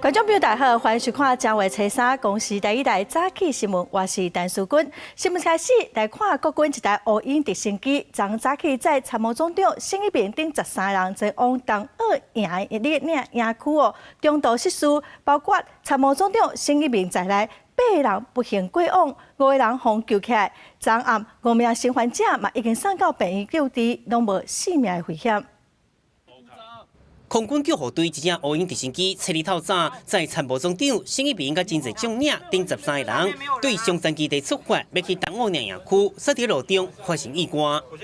观众朋友大家好，欢迎收看正月初3公视第一台早起新闻，我是陈淑君。新闻开始来看国军一台乌鹰直升机，昨早起在参谋总长沈一鸣等13人前往东澳营的营区中途失事，包括参谋总长沈一鸣在内8人不幸过往，5个人互救起来。昨暗5名生还者嘛已经送到病院救治，拢无性命的危险。 空军救护队一架乌鹰直升机，七日透早在参谋总长沈一鸣甲真侪将领等13个人，对松山基地出发，要去东澳营区，沙条路中发生意外。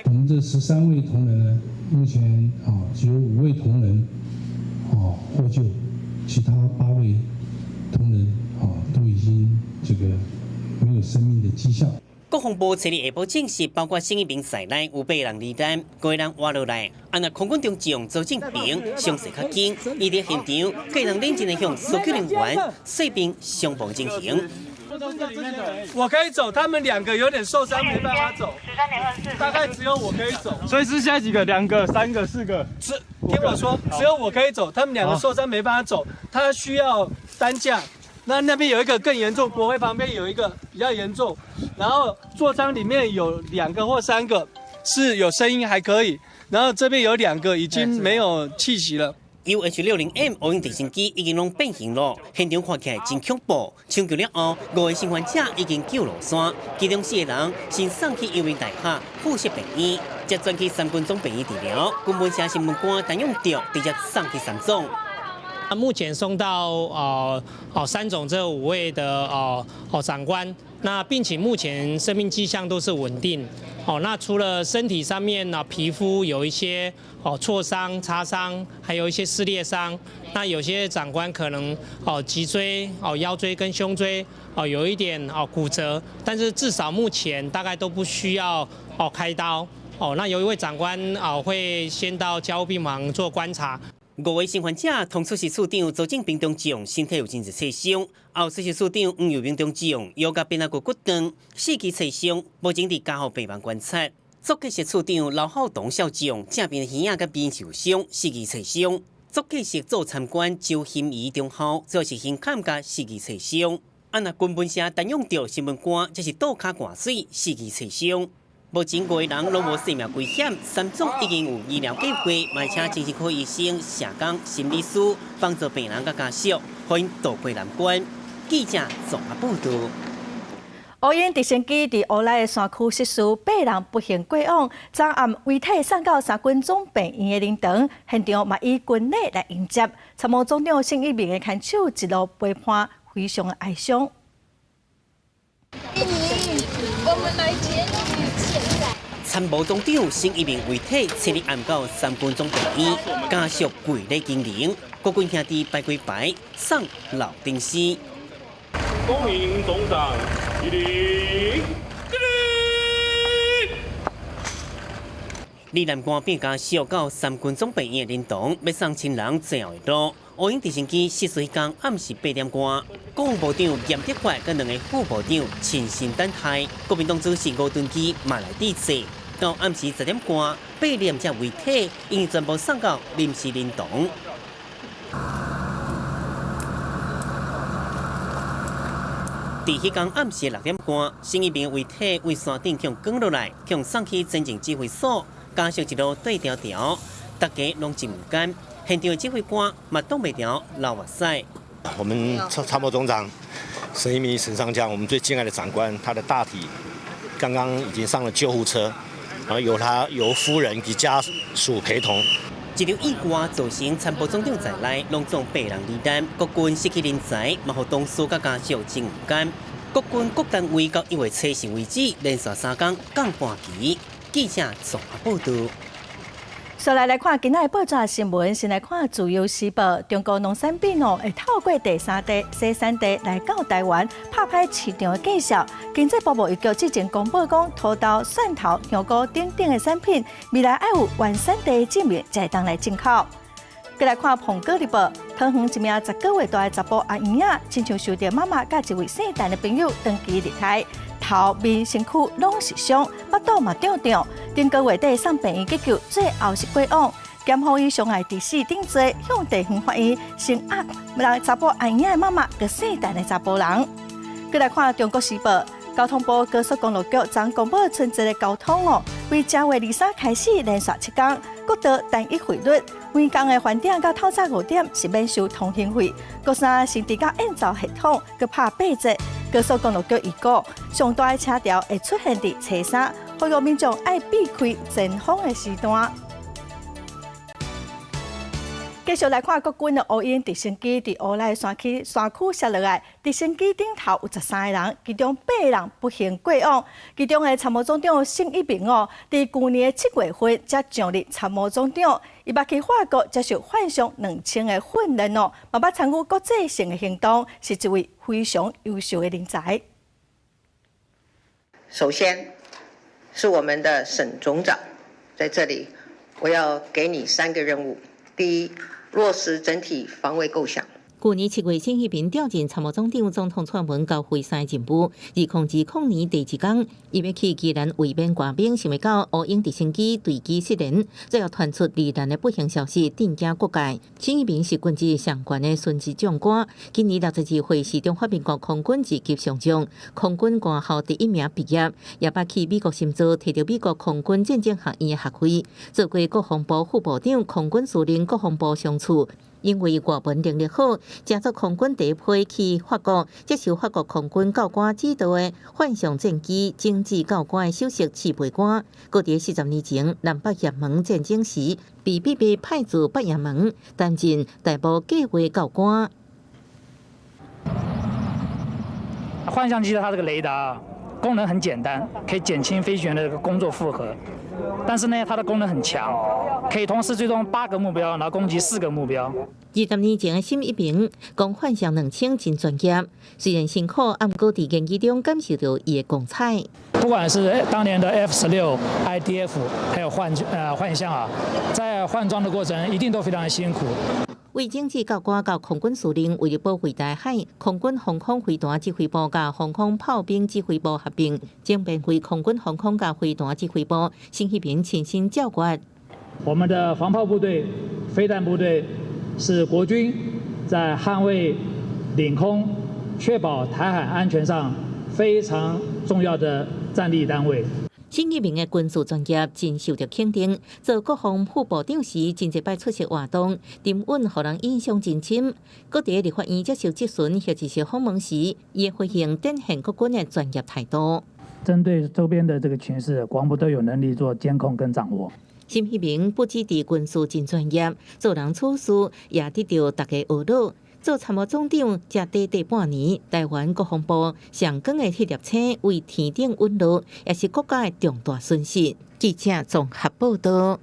我们这13位同仁呢，目前只有5位同仁获救，其他8位同仁都已经没有生命的迹象。 国防部七日下晡证实，包括沈一鸣在内有8人罹难，5个人活落来。按照空军中将周正平伤势较轻，伊伫现场，个人认真地向搜救人员说明伤亡情形。我可以走，他们2个有点受伤，没办法走。大概只有我可以走。所以是现在几个？2个、3个、4个。听我说，只有我可以走，他们2个受伤没办法走，他需要担架。 那边有一个更严重，国会旁边有一个比较严重，然后座舱里面有2个或3个是有声音还可以，然后这边有2个已经没有气息了。UH-60M 乌鹰直升机已经拢变形了，现场看起来真恐怖。抢救了后，5个生还者已经救落山，其中4个人先送去阳明大学附设病院，再转去三军总病院治疗。军本社新闻官陈永德直接送去3总。 目前送到3总这5位的长官，那并且目前生命迹象都是稳定。那除了身体上面皮肤有一些挫伤、擦伤，还有一些撕裂伤。那有些长官可能脊椎、腰椎跟胸椎有一点骨折，但是至少目前大概都不需要开刀。那有一位长官会先到加护病房做观察。 5位生还者同出席处长周正平中将身体有真侪挫伤，后出席处长黄友明中将腰甲边骨骨断，4期挫伤，目前伫加护病房观察。作计室处长刘浩东校长正边耳仔甲边受伤，4期挫伤。作计室组参观周欣怡中校则是胸坎甲4期挫伤。按那军本社陈永德新闻官则是倒骹挂水，4期挫伤。 目前5个人拢无生命危险，3总已经有医疗计划，卖请精神科医生、社工、心理师帮助病人甲家属，欢迎渡过难关。记者综合报道。乌鹰直升机伫乌来的山区失事，8人不幸过往。昨暗遗体送到三军总病院的灵堂，现场嘛以军礼来迎接。参谋总长沈一鸣的牵手一路陪伴，非常的哀伤。我们来接你。 参谋总长沈一鸣遗体7日暗到三军总病院，家属跪礼敬灵，国军兄弟拜跪牌，送老丁诗。恭迎总长莅临。李南官变家属到三军总病院灵堂，要送亲人最后的路。乌鹰直升机失事天暗时8点多，国防部长严德发跟2个副部长亲身等待，国民党主席吴敦基嘛来致辞。到暗时10点多，8人只遗体已经全部送到临时灵堂。伫迄天暗时6点半，沈一鸣遗体为山顶向降落来，向送去前进指挥所，家属一路对调调，大家拢真唔甘。现场的指挥官嘛挡袂掉流眼泪。我们参谋总长沈一鸣沈上将，我们最敬爱的长官，他的大体刚刚已经上了救护车，然后由夫人及家属陪同。一条意外造成参谋总长在内拢总8人罹难，国军失去人才，嘛互同事甲家属真唔甘。国军各单位到1月初10为止，连续3天降半旗。记者综合报道。再来看今仔的报纸新闻，先来看《自由时报》。中国农产品会透过第三地、第三地来到台湾，拍歹市场的介绍。经济部预局之前公布讲，土豆、蒜头、香菇等等的产品，未来要有原产地证明才会当来进口。再来看《澎哥日报》，桃园一名10个月大的查甫阿姨仔，亲像受到妈妈甲一位姓陈的朋友长期虐待。头、面、身躯拢是伤，腹肚嘛胀胀。顶个月底送病院急救，最后是过往。检方以伤害致死定罪向地方法院申押让查甫阿囝的妈妈个世代的查甫人。再来看《中国时报》，交通部高速公路局昨公布春节的交通为正月23开始连续7天，各道单一费率。每天的返点到透早5点是免收通行费，各三新地价验造系统佮拍8折。高速公路局预告，上大的车潮会出现伫初3，呼吁民众爱避开前方的时段。继续来看国军的乌鹰直升机伫乌来山区摔落来，直升机顶头有13个人，其中8个人不幸过往。其中的参谋总长沈一鸣伫去年7月份才上任参谋总长，伊捌去法国接受幻象2000的训练嘛捌参与国际性的行动，是一位非常优秀的人才。首先是我们的沈总长，在这里我要给你3个任务。第一，落实整体防卫构想。去年7月，沈一鸣调任参谋总长，总统串门交会山任务。2020年第1天，伊要去宜兰卫冕官兵，想要到乌鹰直升机坠机失联，最后传出宜兰的不幸消息，震惊各界。沈一鸣是军职上悬的孙级将官，今年62岁，是中华民国空军2级上将，空军官校第1名毕业，也捌去美国深造，摕到美国空军战争学院的学位，做过国防部副部长、空军司令、国防部常处。因为外文能力好，加入空军第一批去法国接受法国空军教官指导的幻象战机经济教官的首席刺配官。搁伫40年前南北也门战争时，被秘密派驻北也门，担任大部计划教官。幻象机的它这个雷达功能很简单，可以减轻飞行员的工作负荷，但是呢，它的功能很强，可以同时追踪8个目标，然后攻击4个目标。20年前的沈一鸣讲幻象2000真专业，虽然辛苦，但搁伫研究中感受到伊的光彩。不管是当年的 F-16、IDF， 还有幻象啊，在换装的过程一定都非常的辛苦。为政治教官到空军司令，为了保卫大海，空军防空飞弹指挥部甲防空炮兵指挥部合并，将变为空军防空甲飞弹指挥部。沈一鸣亲身教官。我们的防炮部队、飞弹部队是国军在捍卫领空、确保台海安全上非常重要的战力单位。沈一鸣的军事专业真受到肯定，做国防副部长时，真侪摆出席活动，沉稳，互人印象真深。搁伫立法院接受质询或者是访问时，伊的回应展现国军的专业态度。针对周边的这个情势，国防部都有能力做监控跟掌握。沈一鸣不止伫军事真专业，做人处事也得到大家学乐。做参谋总长才短半年，台湾国防部上岗的迄粒星为天顶陨落，也是国家的重大损失。记者综合报道。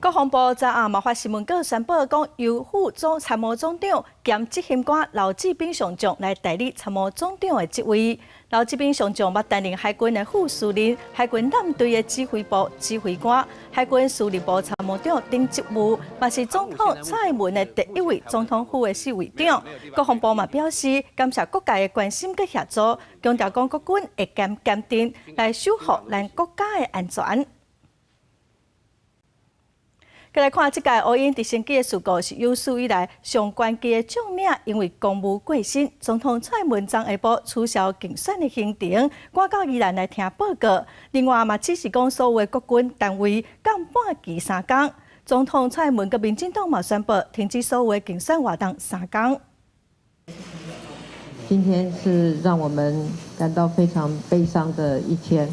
国防部昨暗冒发新闻稿宣布，讲由副总参谋总长兼执行官刘志斌上将来代理参谋总长的职位。刘志斌上将捌担任海军的副司令、海军舰队的指挥部指挥官、海军司令部参谋长等职务，嘛是总统蔡英文的第1位总统府的侍卫长。国防部嘛表示感谢各界的关心跟协助，强调讲国军会坚定来守护咱国家的安全。再来看这届乌鹰直升机的事故，是有史以来上关机的将领因为公务过身，总统蔡英文昨下晡取消竞选的行程，赶到宜兰来听报告。另外嘛，只是讲所有的国军单位降半期3天。总统蔡英文跟民进党嘛宣布停止所有的竞选活动3天。今天是让我们感到非常悲伤的一天，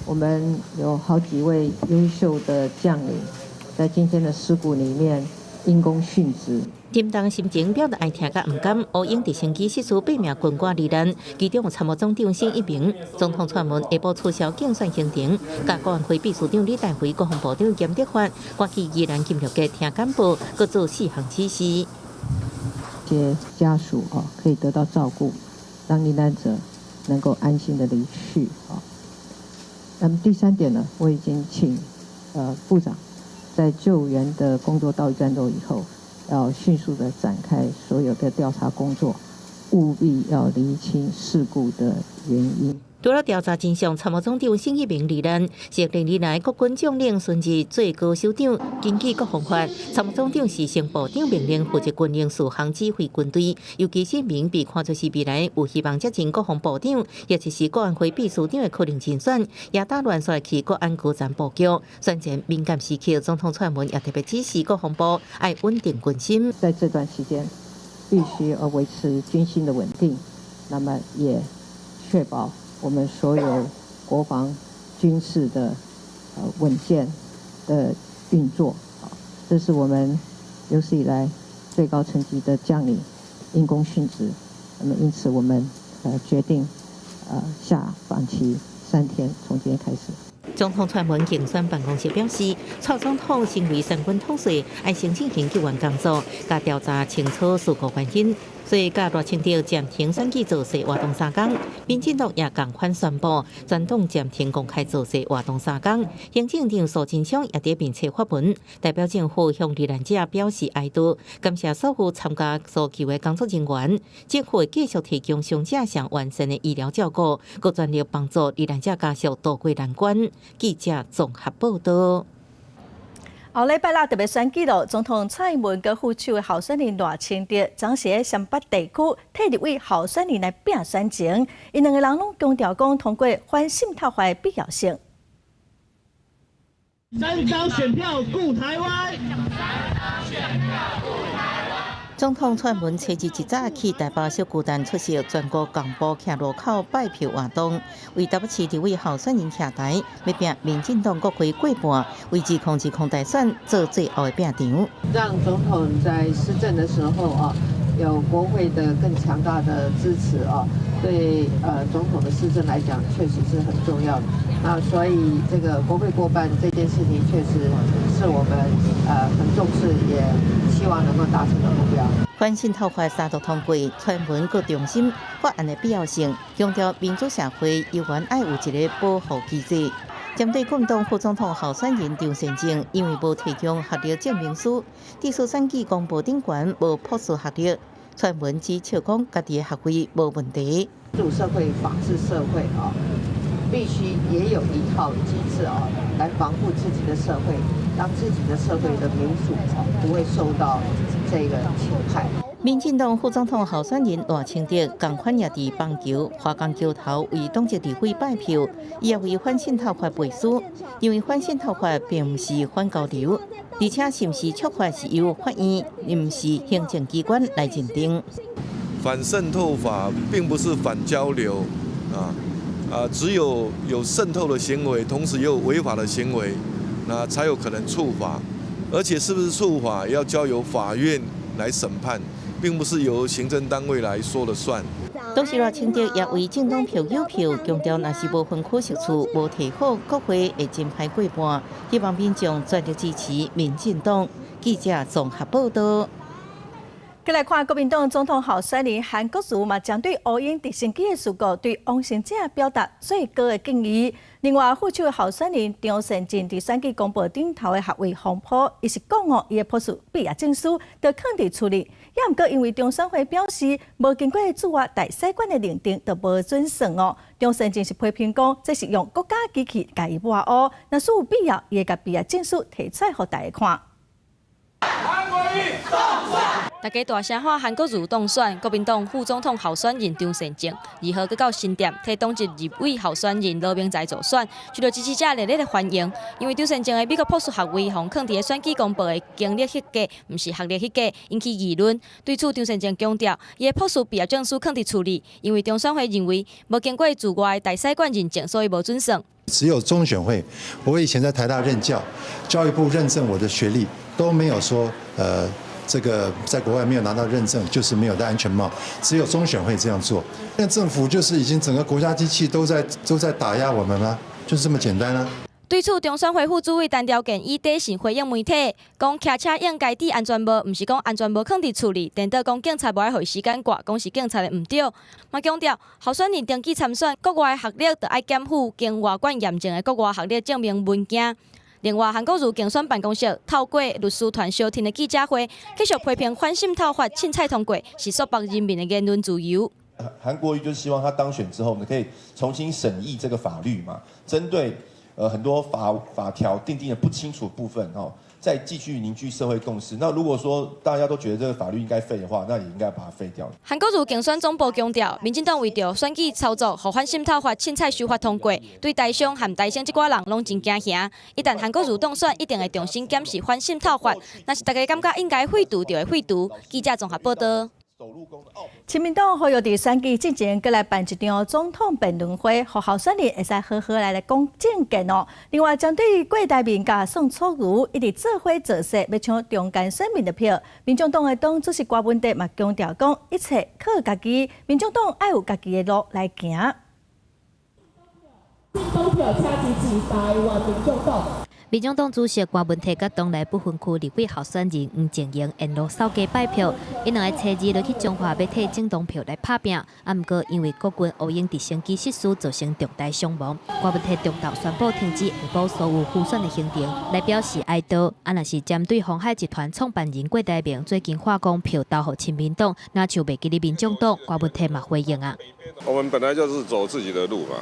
我们有好几位优秀的将领。在今天的事故里面因公殉职。沉重心情表达爱听甲唔甘，乌鹰直升机失事8名军官罹难，其中有参谋总长沈一鸣。总统串门下晡取消竞选行程，甲国安会秘书长李大辉、国防部长严德发赶去宜兰金玉街听简报，各做4项指示。些家属可以得到照顾，让罹难者能够安心的离去那么第3点呢，我已经请部长。在救援的工作到一段落以后，要迅速的展开所有的调查工作，务必要厘清事故的原因。除了调查真相，参谋总长沈一鸣立任是历年来国军将领顺治最高首长。根据国防法，参谋总长是省部长命令负责军营事项指挥军队，尤其沈一鸣被看作是未来有希望接任国防部长，也就是国安会秘书长的可能人选，也打乱帅气国安高层布局。选前敏感时期，总统蔡英文也特别指示国防部要稳定军心，在这段期间必须维持军心的稳定，那么也确保我们所有国防军事的稳健的运作，这是我们有史以来最高层级的将领因公殉职。那么因此我们决定下访期3天，从今天开始。总统蔡英文竞选办公室表示，蔡总统身为三军统帅，要先进行救援工作，加调查清楚事故原因。所以，甲热清朝暂停选举造势活动3天，民进党也同款宣布，全党暂停公开造势活动3天。行政长苏贞昌也伫面册发文，代表政府向罹难者表示哀悼，感谢所有参加搜救的工作人员。政府会继续提供伤者上完善的医疗照顾，佮全力帮助罹难者家属渡过难关。记者综合报道。后礼拜六特别选举咯，总统蔡英文跟副手的候选人赖清德，暂时喺陕北地区替立委候选人来拼选情，因两个人拢强调讲通过反渗透法的必要性。3张选票顾台湾。总统蔡英文初日一早去台北小巨蛋出席全国干部徛路口拜票活动，为台北市立委候选人徛台，要拼民进党国会过半，为2020大选做最后的拼场。让总统在施政的时候有国会的更强大的支持对总统的施政来讲，确实是很重要的。那所以这个国会过半这件事情，确实是我们很重视，也希望能够达成的目标。反渗透法3读通过，蔡英文更重申法案的必要性，强调民主社会依然爱有一个保护机制。针对国民党副总统候选人张善政因为无提供学历证明书，第四选举公布顶悬无朴素学历，蔡英文指笑讲家己的学位无问题。民主社会、法治社会必须也有一套机制来防护自己的社会，让自己的社会的民主不会受到这个侵害。民进党副总统候选人赖清德同款也伫棒球、花岗桥头为党籍立委拜票，伊也为反渗透法背书，因为反渗透法并不是反交流，而且是不是触法是由法院，而不是行政机关来认定。反渗透法并不是反交流只有渗透的行为，同时也有违法的行为，那才有可能触法。而且是不是触法要交由法院来审判，并不是由行政单位来说了算。董事赖清德也为政党票友票强调，若是无分区席次无提好，国会会真歹过半，希望民众全力支持民进党。记者综合报道。再来看国民党总统候选人韩国瑜嘛，将对乌英直升机的事故对王姓者表达最高的敬意。另外，副手候选人张善政伫选举公报顶头的学位风波，伊是讲伊的朴素毕业证书就放伫厝里，也毋过因为中选会表示无经过驻外大使馆的认定，就无准算张善政是批评讲，这是用国家机器甲伊抹黑，若是有必要，伊会甲毕业证书提出来互大家看。大家大声喊韩国瑜当选，国民党副总统候选人张善政2号去到新店替党籍立委候选人罗明才助选，受到支持者热烈的欢迎。因为张善政的美国朴素学位放伫咧选举公报的经历迄价，毋是学历迄价，引起议论。对此，张善政强调，伊的朴素毕业证书放伫厝里，因为中选会认为无经过驻外大使馆认证，所以无准算。只有中选会，我以前在台大任教，教育部认证我的学历都没有说这个在国外没有拿到认证就是没有戴安全帽，只有中选会这样做。那政府就是已经整个国家机器都在打压我们了，就是这么简单啊。对此，中选会副主委陈条件以短信回应媒体，讲骑车应该戴安全帽，毋是讲安全帽放伫厝里。电到讲警察无爱互伊时间挂，讲是警察的毋对。嘛强调，候选人登记参选，国外学历就要检附经外管验证的国外学历证明文件。另外，韩国瑜竞选办公室透过律师团小庭的记者会，继续批评反渗透法凊彩通过是束缚人民的言论自由。韩国瑜就是希望他当选之后呢，可以重新审议这个法律嘛，针对很多法条定的不清楚的部分再继续凝聚社会共识。那如果说大家都觉得这个法律应该废的话，那也应该把它废掉。韩国瑜竞选总部强调，民进党为着选举操作，互反渗透法凊彩修法通过，对台商和台省这寡人拢真惊吓。一旦韩国瑜当选，一定会重新检视反渗透法。若是大家感觉应该废除，就会废除。记者综合报道。亲民党呼吁伫选举之前，再来办一场总统辩论会，予候选人会使好好来讲政见哦。另外，针对郭台铭甲宋楚瑜一直做伙做势，要抢中间选民的票，民众党的党主席郭文哲嘛强调讲，一切靠家己，民众党爱有家己的路来行。投票请支持台湾民众党。民众党主席郭文哲甲党内不分区立委候选人黄静莹沿路扫街拜票，因两个车子落去中华要替政党票来拍拼，毋过因为国军乌鹰直升机失事造成重大伤亡，郭文哲中昼宣布停止下晡所有护选的行程，来表示哀悼。若是针对鸿海集团创办人郭台铭最近化工票投予亲民党，那就袂记哩民众党，郭文哲嘛回应啊。我们本来就是走自己的路嘛，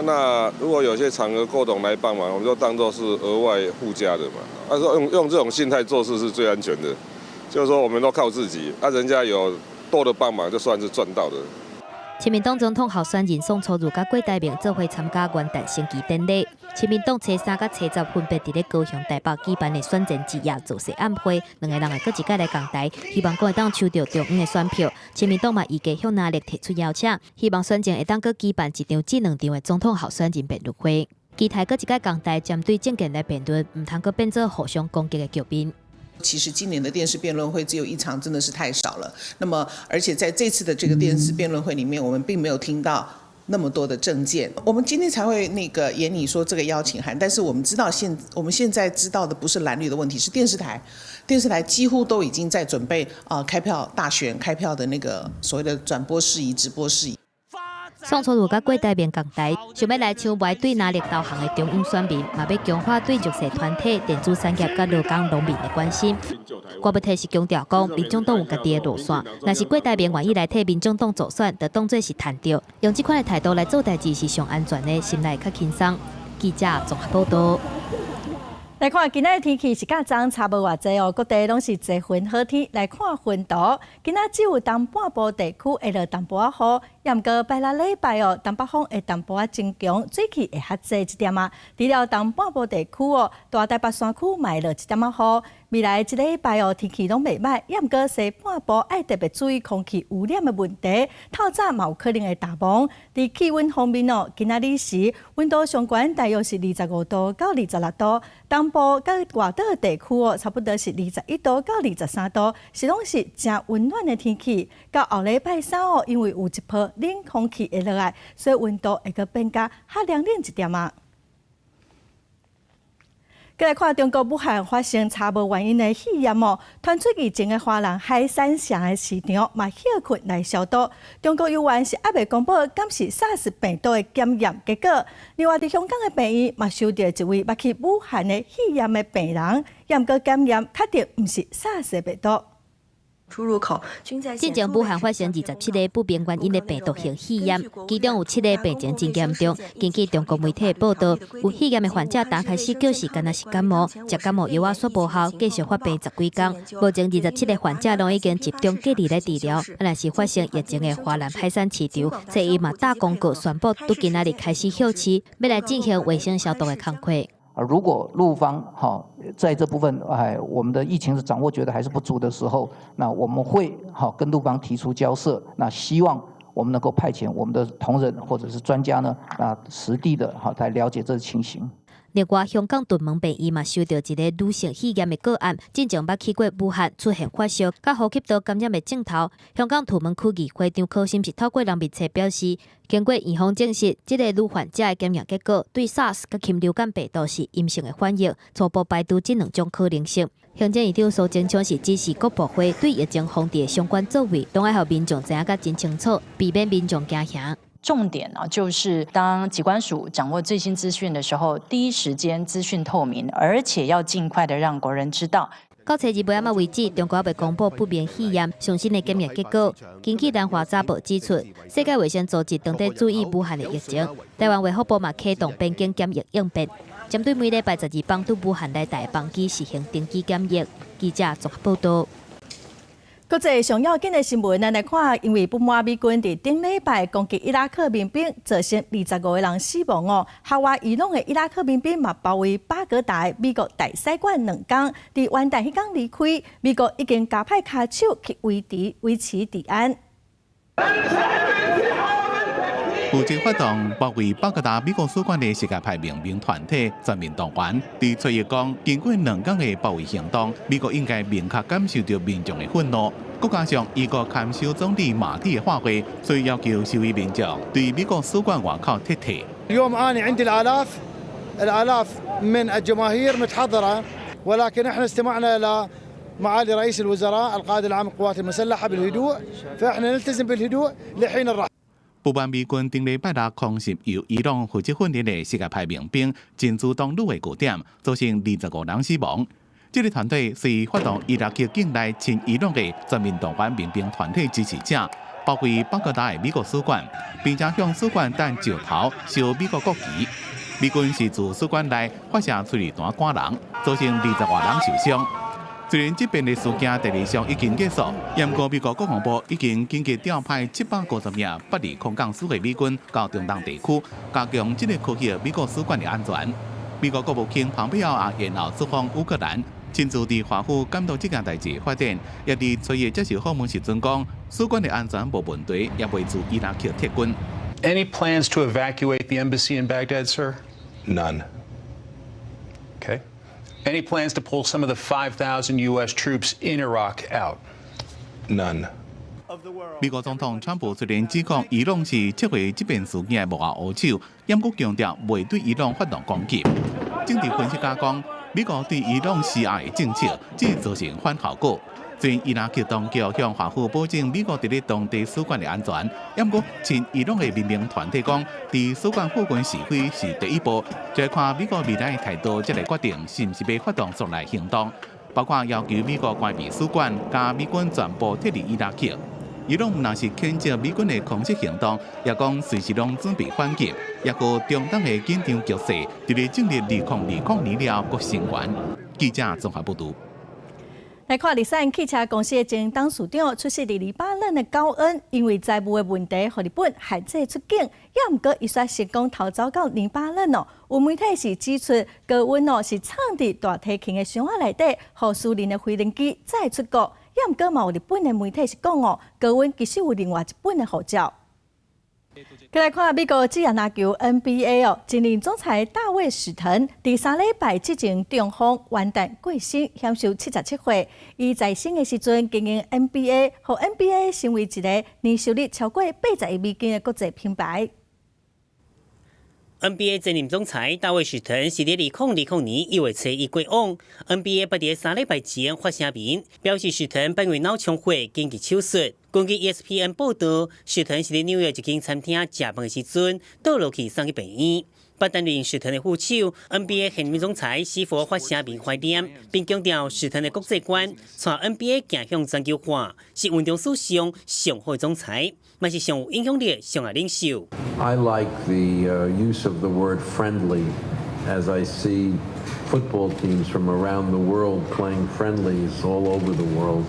那如果有些场合郭董来帮忙，我们就当作是额外附加的嘛。他说用这种心态做事是最安全的，就是说我们都靠自己，人家有多的帮忙就算是赚到的。亲民党总统候选人宋楚瑜甲郭台铭做伙参加元旦升旗典礼。亲民党初3甲初10分别伫咧高雄、台北举办的选前之夜造势晚会，两个人会搁一届来共台，希望国会党抽到中央的选票。亲民党嘛预计向哪力提出邀请，希望选前会当搁举办一场至2场的总统候选人辩论会。期待搁一届共台针对政见来辩论，唔通搁变做互相攻击的局面。其实今年的电视辩论会只有1场，真的是太少了。那么，而且在这次的这个电视辩论会里面，我们并没有听到那么多的政见。我们今天才会演你说这个邀请函，但是我们知道我们现在知道的不是蓝绿的问题，是电视台几乎都已经在准备开票大选开票的那个所谓的转播事宜、直播事宜。宋楚瑜甲郭台铭共台，想要来抢歪对哪力导航的中央选民，嘛要强化对弱势团体、电子产业甲劳工农民的关心。郭文哲是强调讲，民众党有家己的路线，若是郭台铭愿意来替民众党助选，就当作是赚到。用这款的态度来做代志是上安全的，心内较轻松。记者综合报道。来看今仔的天气是较早差无偌济哦，各地拢是多云好天。来看云图，今仔只有东半部地区会落淡薄仔雨，也毋过拜六礼拜哦，东北风会淡薄仔增强，水汽会较济一点啊。除了东半部地区哦，大台北山区嘛会落一点仔雨。未来一礼拜哦，天气拢袂歹，也毋过西半部爱特别注意空气污染的问题。透早嘛有可能会大风。伫气温方面哦，今仔日时温度上悬大约是25度到26度，东部甲外岛地区哦，差不多是21度到23度，是拢是真温暖的天气。到后礼拜三哦，因为有一波冷空气会落来，所以温度会阁变较凉一点啊。再来看中国武汉发生查无原因的肺炎哦，传出疫情的华人海产城的市场嘛休困来消毒。中国有关是还未公布敢是 SARS 病毒的检验结果。另外，伫香港的病院嘛收到一位捌去武汉的肺炎的病人，也毋过检验确定毋是 SARS 病毒。出入口进前武汉发生27个不明原因的病毒性肺炎，其中有7个病情真严重。根据中国媒体的报道，有肺炎的患者刚开始就是敢若是感冒，食感冒药啊煞无效，继续发病10几天。目前27个患者拢已经集中隔离来治疗。若是发生疫情的华南海产市场，所以嘛大公告宣布，拄今仔日开始休市，要来进行卫生消毒的工作。如果陆方在这部分我们的疫情的掌握觉得还是不足的时候，那我们会跟陆方提出交涉，那希望我们能够派遣我们的同仁或者是专家呢，实地的来了解这情形。另外，香港屯门病院嘛收到一个女性肺炎的个案，进前捌去过武汉，出现发烧、甲呼吸道感染的症头。香港屯门区议会张科心是透过人面测表示，经过验方证实，这个女患者的检验结果对 SARS 甲禽流感病毒是阴性的反应，初步排除这2种可能性。行政院长苏贞昌是指示各部会对疫情防治的相关作为，拢要互民众知影甲真清楚，避免民众惊吓。重点呢，就是当疾管署掌握最新资讯的时候，第一时间资讯透明，而且要尽快的让国人知道。到初二尾仔为止，中国未公布不明肺炎上新的检验结果。根据南华早报指出，世界卫生组织当地注意武汉的疫情，台湾卫福部嘛启动边境检疫应变，针对每礼拜12帮到武汉来台班机实行登记检疫。记者综合报道。国际上要紧的新闻，咱来看，因为不满美军伫顶礼拜攻击伊拉克民兵，造成25个人死亡哦。哈瓦伊朗的伊拉克民兵嘛包围巴格达美国大使馆2天，伫元旦迄天离开。美国已经加派卡手去维持治安。负责发动包围巴格达美国使馆的世界派民兵团体全面动员，伫初一讲，经过2天的包围行动，美国应该明确感受到民众的愤怒。再加上伊国看守总理马蒂的话会，所以要求示威民众对美国使馆外口撤退。اليوم أنا عندي الآلاف من الجماهير متحضرة، ولكن احنا استمعنا إلى معالي رئيس الوزراء القائد العام للقوات المسلحة بالهدوء، فاحنا نلتزم بالهدوء لحين الراحة。不满美军顶礼拜六空袭由伊朗负责训练的世界派民兵进驻东路的据点，造成25人死亡。这个团队是发动伊拉克境内亲伊朗的全面动员民兵团体支持者，包围巴格达的美国使馆，并且向使馆弹石头、烧美国国旗。美军是自使馆内发射催泪弹赶人，造成20多人受伤。虽然这边的事件第2项已经结束，不过美国国防部已经紧急调派750名北离空降师的美军到中东地区，加强这个区域美国使馆的安全。美国国务卿蓬佩奥也延后出访乌克兰，亲自伫华府监督这件代志发展，也伫初一接受访问时阵讲，使馆的安全无问题，也未自伊拉克撤军。Any plans to evacuate the embassy in Baghdad, sir? None. Okay. Any plans to pull some of the 5,000 U.S. troops in Iraq out? None. 美国总统川普虽然指控伊朗是撤回这边事件的幕后黑手，也佫强调未对伊朗发动攻击。政治分析家讲，美国对伊朗施压的政策只造成反效果。虽然伊拉克当局向华府保证美国伫咧当地使馆的安全，也佫亲伊朗的民兵团体讲，伫使馆附近示威是第一步，就要看美国未来的态度，才来决定是毋是要发动速来行动，包括要求美国关闭使馆，加美军全部撤离伊拉克。伊朗若是谴责美军的空袭行动，也讲随时拢准备反击，也个中东的紧张局势，伫咧正日2020年了佫升悬。记者综合报道。来看日产汽车公司的前董事长出席伫黎巴嫩的高恩，因为债务的问题，互日本限制出境，也毋过伊却成功逃走到黎巴嫩哦。有媒体是指出，高恩哦是藏伫大提琴的箱仔内底，互私人的飞行机再出国。也毋过嘛有日本的媒体是讲哦，高恩其实有另外一本的护照。再来看美国职业篮球 NBA 哦，前任总裁大卫史腾第3礼拜之前中风元旦过身，享受77岁。伊在生的时阵经营 NBA， 和 NBA 成为一个年收入超过80亿美金的国际品牌。NBA 前任总裁大卫史腾是伫2020年1月初一过往。NBA 不伫3礼拜前发声明，表示史腾本为脑充血紧急手术。根据 ESPN 报道，史腾是伫纽约一间餐厅食饭的时阵倒落去送去病院。不担任史腾的副手 ，NBA 现任总裁是否发声明怀念，并强调史腾的国际观，带 NBA 走向全球化，是运动史上上好的总裁，也是上有影响力上的领袖。I like the use of the word friendly, as I see football teams from around the world playing friendlies all over the world,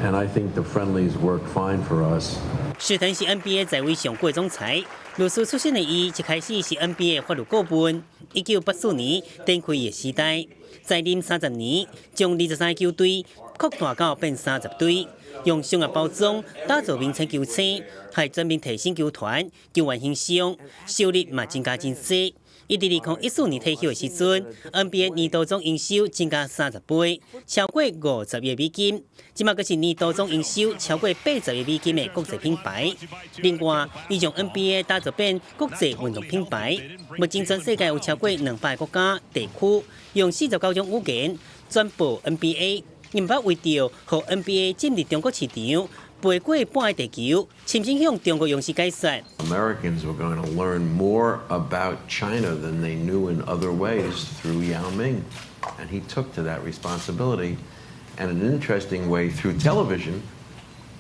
and I think the friendlies work fine for us. 史腾是 NBA 在位上过的总裁。律师出身的伊，一开始是 NBA 法律顾问。1984年展开伊的时代，在任30年，将23球队扩大到变30队，用商业包装打造名称球星，还全面提升球团球员形象，收入嘛增加真多。伊伫2014年退休的时阵 ，NBA 年度总营收增加30倍，超过50亿美金。即马阁是年度总营收超过80亿美金的国际品牌。另外，伊将 NBA 打造变国际运动品牌。目前全世界有超过200个国家地区，用49种语言转播 NBA， 因捌为着互 NBA 进入中国市场。飞过半个地球，深深向中国勇士解说。Americans were going to learn more about China than they knew in other ways through Yao Ming, and he took to that responsibility. and an interesting way through television,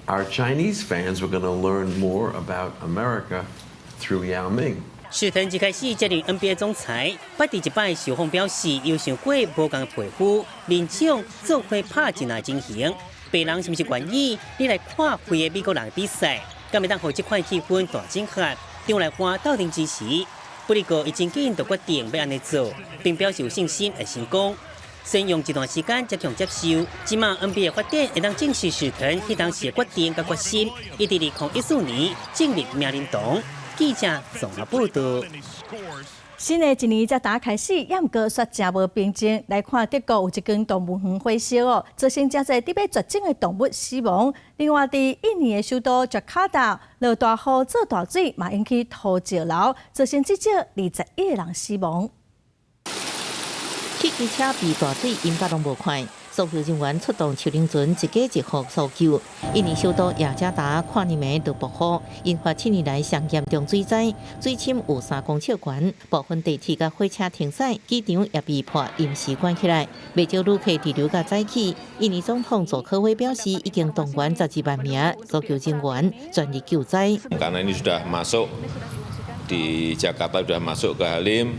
our Chinese fans were going to learn more about America through Yao Ming. 史腾一开始接任 NBA 总裁，不第一摆受访表示有想过无共皮肤，连场做伙拍真来进行。别人是不是愿意你来看非的美国人比赛？敢会当互这款气氛大整合，让来欢斗阵支持。不过，伊真紧就决定要安尼做，并表示有信心会成功。先用一段时间才强接受，即马 NBA 发展会当正视史腾迄当时的决定甲决心，一直2014年正入名人堂。记者综合报道。新的一年才打开始，也毋过煞真无平静。来看德国有一间动物园火烧哦，造成真侪伫要绝种的动物死亡。另外，伫印尼的首都雅加达，落大雨做大水，嘛引起土石流，造成至少21个人死亡。汽机车被大水引发拢无快。搜救人员出动树林船一家一户搜救。印尼首都雅加达看日暝就暴雨，引发7年来上严重水灾，水深有3公尺悬，部分地铁甲火车停驶，机场也被迫临时关起来，未少旅客滞留甲早起。印尼总统佐科威表示，已经动员12万名搜救人员全力救灾。Karena ini sudah masuk di Jakarta sudah masuk ke Halim,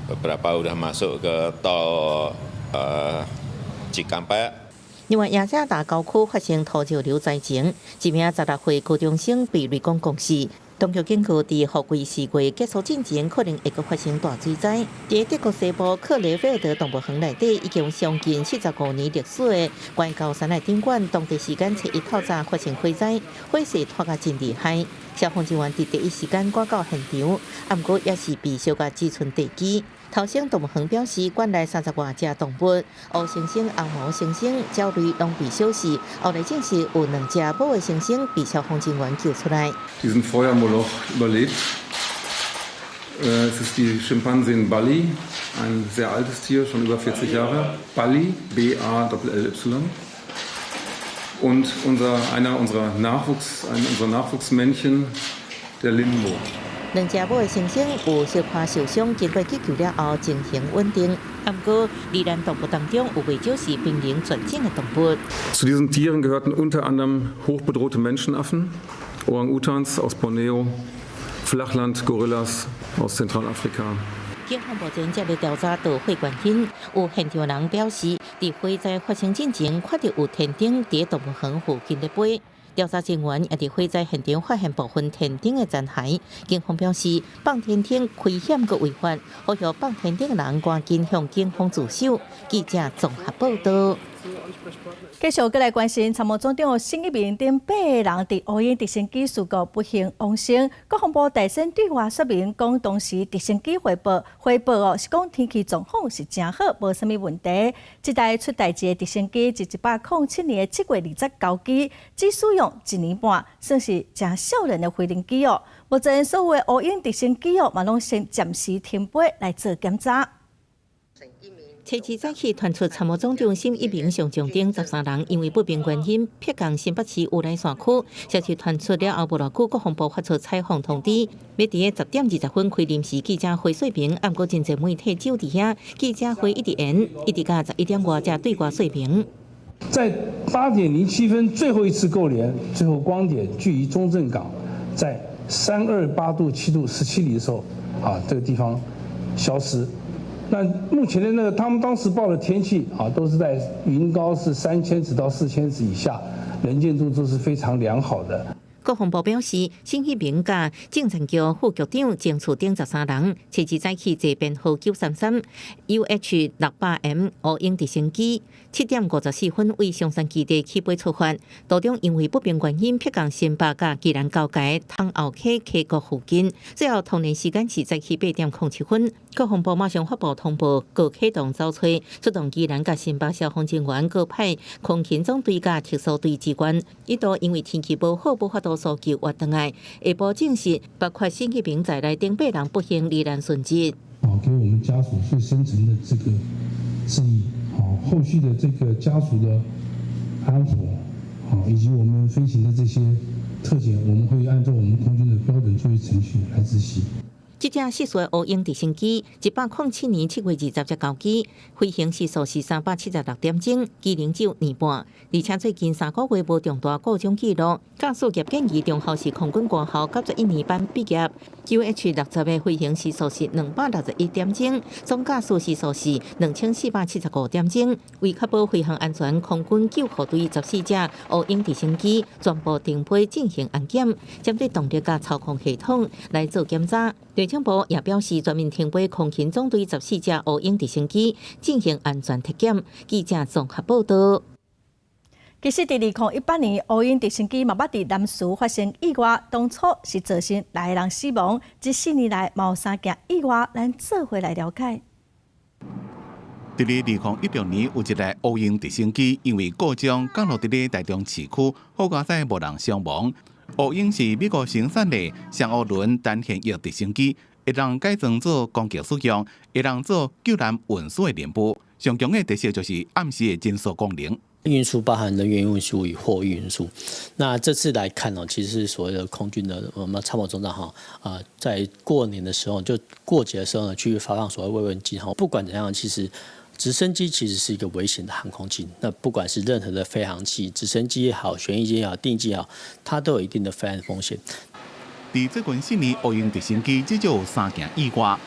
beberapa sudah masuk ke tol Cikampek。另外，雅加达郊区发生土石流灾情，一名16岁高中生被雷公攻死。当局警告，伫雨季4月结束之前，可能会阁发生大水灾。伫德国西部克雷菲尔德动物园内底，已经将近75年历史的关高山内宾馆，当地时间7日透早发生火灾，火势拖甲真厉害。消防人员伫第一时间赶到现场，不过也是被烧甲只剩地基。头先动物园表示，馆内30多只动物，黑猩猩、红毛猩猩、鸟类拢被烧死。后来证实有2只母的猩猩被消防人员救出来。Diesen Feuermoloch überlebt. Es ist die Schimpansin Bali, ein sehr altes Tier, schon über 40 Jahre. Bali, B-A-L-L-Y. Und einer unserer Nachwuchsmännchen, der Limbo. 2只母的猩猩有小可受伤，经过急救了后情形稳定。不过，罹难动物当中有未少是濒临绝种的动物。Zu diesen Tieren gehörten unter anderem hochbedrohte Menschenaffen, Orang-Utans aus Borneo, Flachland-Gorillas aus Zentralafrika。警方目前接咧调查导火原因，有现场人表示，伫火灾发生之前，看到有天顶伫动物园附近咧飞。调查人员也伫火灾现场发现部分天顶的残骸。警方表示，放天顶危险佮违法，呼吁放天顶的人赶紧向警方自首。记者综合报道。继续过来关心，参谋总长新一名等8个人伫乌鹰直升机事故不幸亡生。国防部大声对外说明，讲当时直升机汇报是讲天气状况是真好，无啥物问题。这台出代志的直升机是107年7月29机，只使用1年半，算是真少年的飞行机哦。目前所有的乌鹰直升机嘛拢先暂时停飞来做检查。初次早起传出参谋总长新一名上将等13人因为不明原因撇降新北市乌来线区。消息传出了后无偌久，国防部发出采访通知，要伫10点20分开临时记者会说明。不过真侪媒体就伫遐，记者会一直延，一直到11点外才对外说明。在8点07分最后一次构联，最后光点距离中正港在328度7度17里的时候，这个地方消失。那目前的他们当时报的天气都是在云高是3000尺到4000尺以下，能见度都是非常良好的。国防部表示，新一名甲政战局副局长郑厝顶13人，初次早起坐编号933 UH-600M 乌鹰直升机，7点54分为松山基地起飞出发，途中因为不明原因撇降新北甲宜兰交界通后溪溪谷附近，最后通联时间是早起8点07分。国防部马上发布通报，各启动找找，出动宜兰甲新北消防人员，各派空勤总队甲特殊队支援，一度因为天气不好，无法度搜救活动来。下晡证实，包括新一名在内等8人不幸罹难殉职。给我们家属最深层的这个致意。后续的这个家属的安抚，以及我们飞行的这些特检，我们会按照我们空军的标准作业程序来执行。这架试射乌鹰直升机107年7月20日交机，飞行时速是376点钟，机龄只有年半，而且最近3个月无重大故障记录。驾驶业建议中校是空军官校91年班毕业。QH60的飞行时速是261点钟，总驾驶时速是2475点钟。为确保飞行安全，空军救护队14架乌鹰直升机全部停飞进行安检，针对动力甲操控系统来做检查。内政部也表示，全面停飞空勤总队14架乌鹰直升机进行安全体检。记者综合报道。其实，伫2018年，乌鹰直升机嘛捌伫南苏发生意外，当初是造成6个人死亡。这4年来，有3件意外，咱做回来了解。伫2016年，有一台乌鹰直升机因为故障降落伫咧台中市区，好佳在无人伤亡。乌鹰是美国生产的双涡轮单旋翼直升机，会当改装做攻击使用，会当做救难运输的任务。上强的特色就是暗时的减速功能。运输包含人员运输与货运运输。那这次来看其实是所谓的空军的我们参谋总长在过年的时候，就过节的时候呢，去发放所谓慰问金不管怎样，其实直升机其实是一个危险的航空器。那不管是任何的飞行器，直升机也好，旋翼机也好，定机也好，它都有一定的飞安风险。伫最近4年，乌鹰直升机至少有3件意外。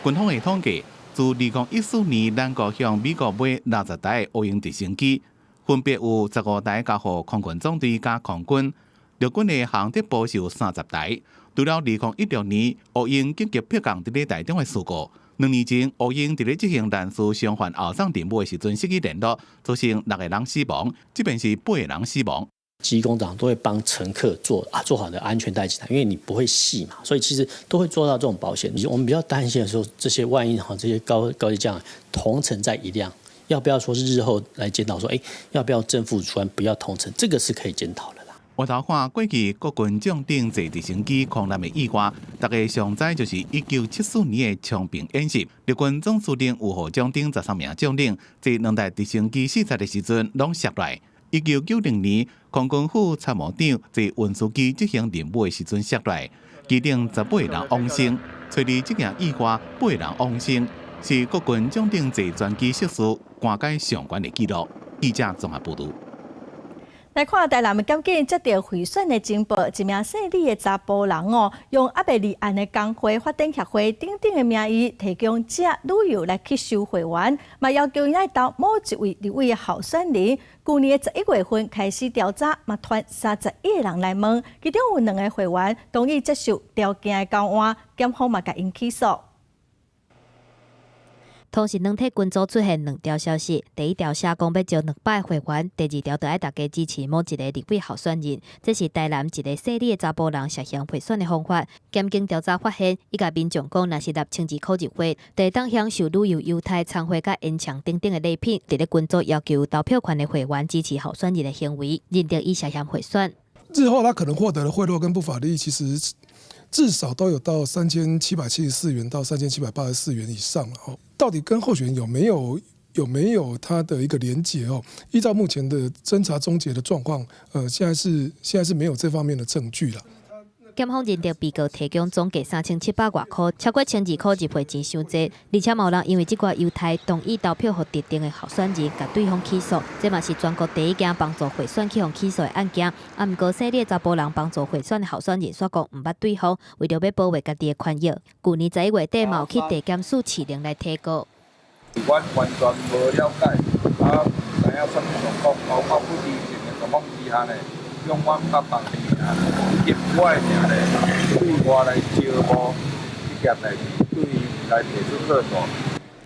军方的统计，自2014年，咱国向美国买60台乌鹰直升机。分别有15台交予空军总队加空军，陆军的航铁部是有30台。除了2016年乌鹰紧急迫降伫咧台中的事故，2年前乌鹰伫咧执行难事伤患后送任务的时阵失去联络，造成6个人死亡，即便是8个人死亡。机工长都会帮乘客做好的安全带系统，因为你不会系嘛，所以其实都会做到这种保险。我们比较担心的时候，这些万一这些高级将同乘在一辆。要不要说是日后来检讨说，要不要正负除完，不要同乘，这个是可以检讨的啦。回头看过去国军将顶坐直升机空难的意外，大家上知就是1974年的昌平演习，陆军总司令有予将顶13名将领坐2台直升机视察的时阵拢摔来。1990年空军副参谋长坐运输机执行任务的时阵摔来，机顶18个人往生，找到这件意外8个人往生。是国军将顶坐专机失事官阶上悬的记录。记者综合报道。来看台南的检警接到贿选的情报，一名姓李的查甫人用还未立案的工会、发展协会等等的名义，提供假旅游来吸收会员，嘛要求伊来到某一位立委的候选人。去年的11月份开始调查，嘛传31个人来问，其中有2个会员同意接受条件的交换，检方嘛甲因起诉。同时，两体群组出现2条消息：第一条写讲要招200会员；第2条就爱大家支持某一个立委候选人。这是台南一个姓李的查甫人涉嫌贿选的方法。检警调查发现，伊甲民众讲，若是入清治考入会，就当享受旅游优待、餐会、甲烟肠等等的礼品。伫咧群组要求投票权的会员支持候选人的行为，认定伊涉嫌贿选。日后他可能获得的贿赂跟不法利益，其实至少都有到3774元到3784元以上了哦。到底跟候选人有没有他的一个连结哦？依照目前的侦查终结的状况，现在是没有这方面的证据了。检方认定被告提供总计3700外块，超过清治考入会钱伤济，而且有人因为这寡优待同意投票给特定的候选人，甲对方起诉。这嘛是全国第一件帮助贿选去互起诉的案件。毋过，姓李查甫人帮助贿选的候选人说讲毋捌对方，为了要保卫家己的权益，去年11月底嘛有去地检署市令来提告。我完全无了解，唔知影什么状况，包括不知情的状况之下呢，用我甲别人以我的名呢，对我来招募这件代志，对伊来提出诉讼。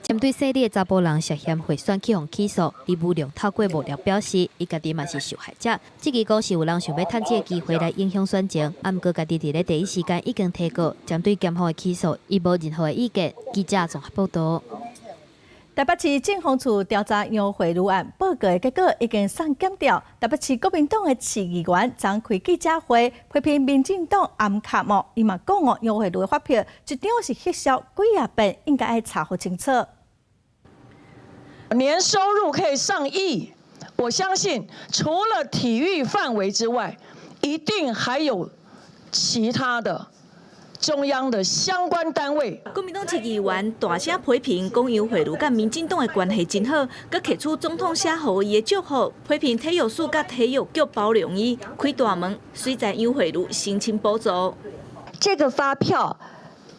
针对姓李的查甫人涉嫌贿选去互起诉，李武良透过幕僚表示，伊家己嘛是受害者。这个讲是有人想要趁这个机会来影响选情，毋过家己伫咧第一时间已经提告，针对检方的起诉，伊无任何的意见。记者综合报道。台北市政风处调查杨惠如案报告的结果已经送检调。台北市国民党的市议员张开记者会，批评民进党暗卡莫，伊嘛讲杨惠如的发票一张是翕相几啊遍，应该要查核清楚。年收入可以上亿，我相信除了体育范围之外，一定还有其他的中央的相关单位。国民党籍议员大声批评讲杨惠如甲民进党的关系真好，佮摕出总统写予伊的祝福，批评体育署甲体育局包容伊，开大门，虽在杨惠如申请补助。这个发票，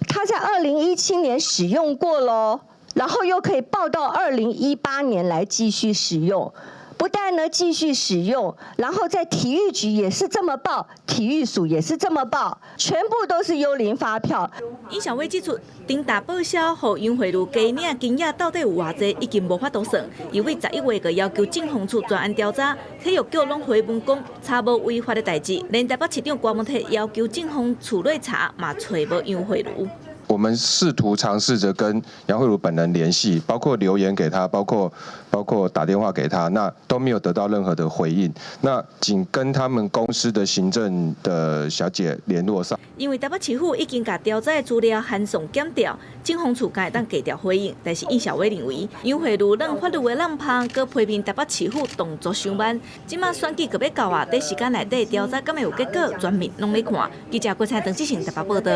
他在2017年使用过咯，然后又可以报到2018年来继续使用。不但呢继续使用，然后在体育局也是这么报，体育署也是这么报，全部都是幽灵发票。尹小薇指出，重大报销予杨惠如加领金额到底有偌济，已经无法度算。因为11月个要求政风处专案调查，体育局拢回文讲查无违法的代志，连台北市长郭文泰要求政风处内查，嘛找无杨惠如。我们试图尝试着跟杨惠如本人联系，包括留言给他，包括打电话给他，那都没有得到任何的回应。那仅跟他们公司的行政的小姐联络上。因为台北市府已经把调查的资料函送检调，政风处敢会当低调回应，但是尹小薇认为杨惠如让法律的浪拍，佮批评台北市府动作伤慢。即马选举佮要到啊，短时间内底调查敢会有结果，全面拢要看。记者郭彩邓志成台北报道。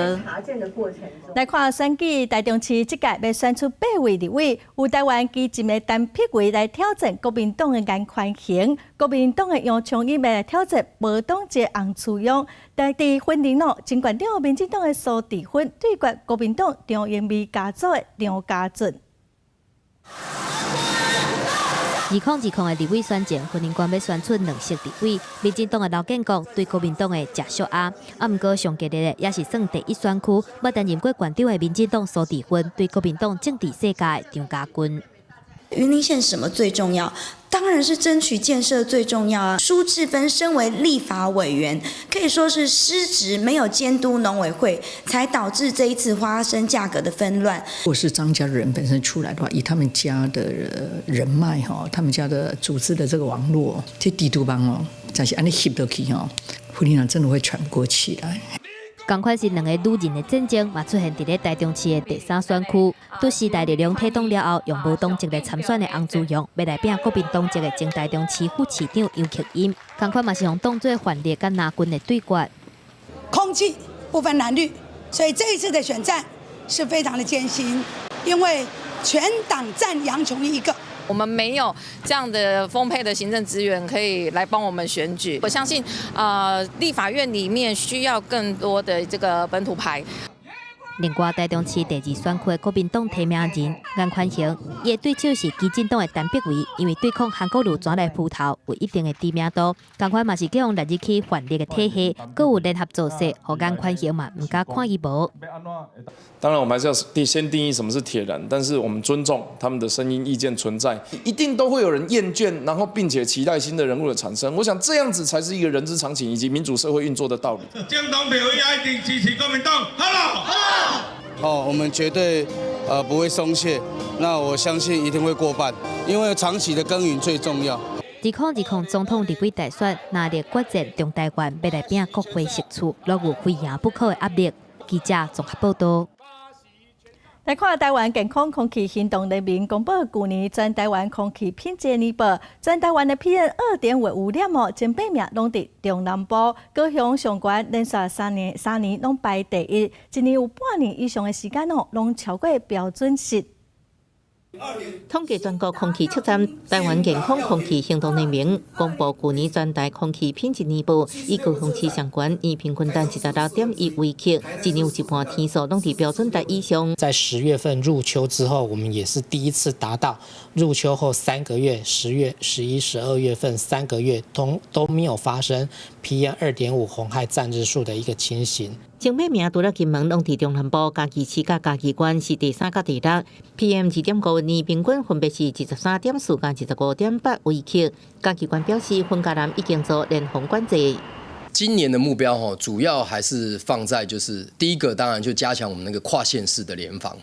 来看选举，台中市这届要选出8位立委，有台湾基进的陈碧慧来挑战国民党的颜宽恒，国民党的杨昌义要来挑战无党籍洪楚勇。在伫婚礼咯，尽管了民进党的苏治芬对决国民党中英美家族的梁家俊。2020的立委选前，婚姻官要选出2席立委，民进党的刘建国对国民党的谢淑雅，毋过上激烈的也是算第1选区，要担任过县长的民进党苏治芬对国民党政治世界的张家军。云林县什么最重要？当然是争取建设最重要啊！苏治芬身为立法委员，可以说是失职，没有监督农委会，才导致这一次花生价格的纷乱。如果是张家的人本身出来的话，以他们家的人脉哈，他们家的组织的这个网络，这地图帮哦，但是安尼吸得起哦，婚姻上真的会喘不过气来。同款是2个女人的战争，嘛出现伫台中市的第3选区。对时代力量推动了后，用无党籍来参选的洪志勇，要来拼国民党籍的前台中市副市长杨克英。同款嘛是用当作反列跟拿军的对决。空气不分蓝绿，所以这一次的选战是非常的艰辛，因为全党占杨琼一个。我们没有这样的丰沛的行政资源可以来帮我们选举。我相信，立法院里面需要更多的这个本土派。另外，台中市第2选区的国民党提名人颜宽恒，伊的对手是基进党的陈碧慧，因为对抗韩国瑜转来铺头，有一定的知名度。同款嘛是利用日去反列的体系，佮有联合做势，互颜宽恒嘛唔敢看伊无。当然，我们还是要先定义什么是铁人，但是我们尊重他们的声音、意见存在，一定都会有人厌倦，然后并且期待新的人物的产生。我想这样子才是一个人之常情以及民主社会运作的道理。政党票一定支持国民党，好。我们绝对不会松懈，那我相信一定会过半，因为长期的耕耘最重要。2020总统立委大选，拿力决战中台湾要来拼国会席次，落有非赢不可的压力。记者综合报道。来看台湾健康空气行动人民公布去年全台湾空气品质年报，全台湾的 PM2.5污染哦，前8名拢伫中南部，高雄上悬，连续3年拢排第1，一年有半年以上的时间哦，拢超过标准值。统计全国空气测站，台湾健康空气行动联盟公布去年全台空气品质年报，以高雄市上悬，以平均单76.1为克，今年有一半天数拢伫标准值以上。在10月份入秋之后，我们也是第一次达到入秋后3个月，10月、11、12月份3个月都没有发生 PM2.5 红害占日数的一个情形。前8名除了金门，拢伫中南部，嘉义市甲嘉义县是第3甲第6 ，PM2.5 年平均分别是13.4甲15.8为克。嘉义县表示，分家南已经做联防管制。今年的目标主要还是放在就是第一个，当然就加强我们那个跨县市的联防。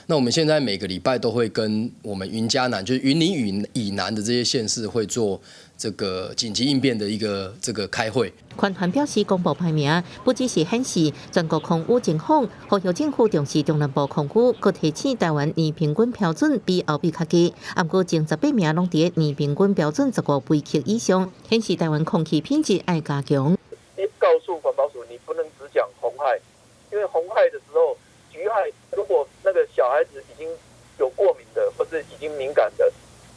那我们现在每个礼拜都会跟我们云嘉南，就是云林以南的这些县市会做这个紧急应变的一个这个开会。环团表示，公布排名不只是显示全国空污情况，呼吁政府重视中南部空污，佮提醒台湾年平均标准比后比较低。不过前18名拢伫年平均标准15微克以上，显示台湾空气品质爱加强。你告诉环保署，你不能只讲红害，因为红害的时候，橘害如果那个小孩子已经有过敏的，或者已经敏感的，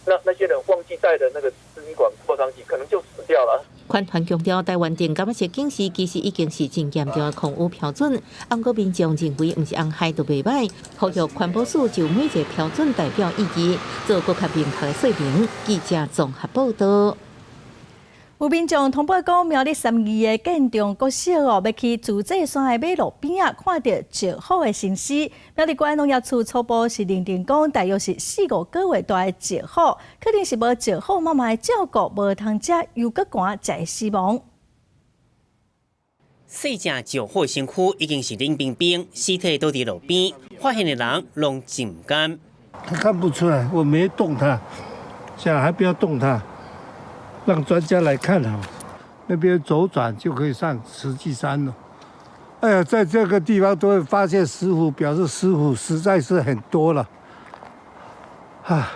那些人忘记带的那个支气管扩张剂，可能就死掉了。款团强调，台湾电感测警示其实已经是真严重的空污标准，不过民众认为不是红害都袂歹，呼吁环保署就每一个标准代表意义，做更加明确的说明。记者综合报道。有民众通报讲，苗栗32个建中国小要去自治山的马路边看到石虎的身尸。苗栗县农业处初步是认定讲，大约是4-5个月大的石虎，肯定是无石虎妈妈的照顾，无通食油葛寒才死亡。细只石虎身躯已经是冷冰冰，尸体倒伫路边，发现的人拢真唔甘。他看不出来，我没动它，想还不要动它。让专家来看好，那边左转就可以上慈济山了。哎呀，在这个地方都会发现石虎，表示石虎实在是很多了。唉，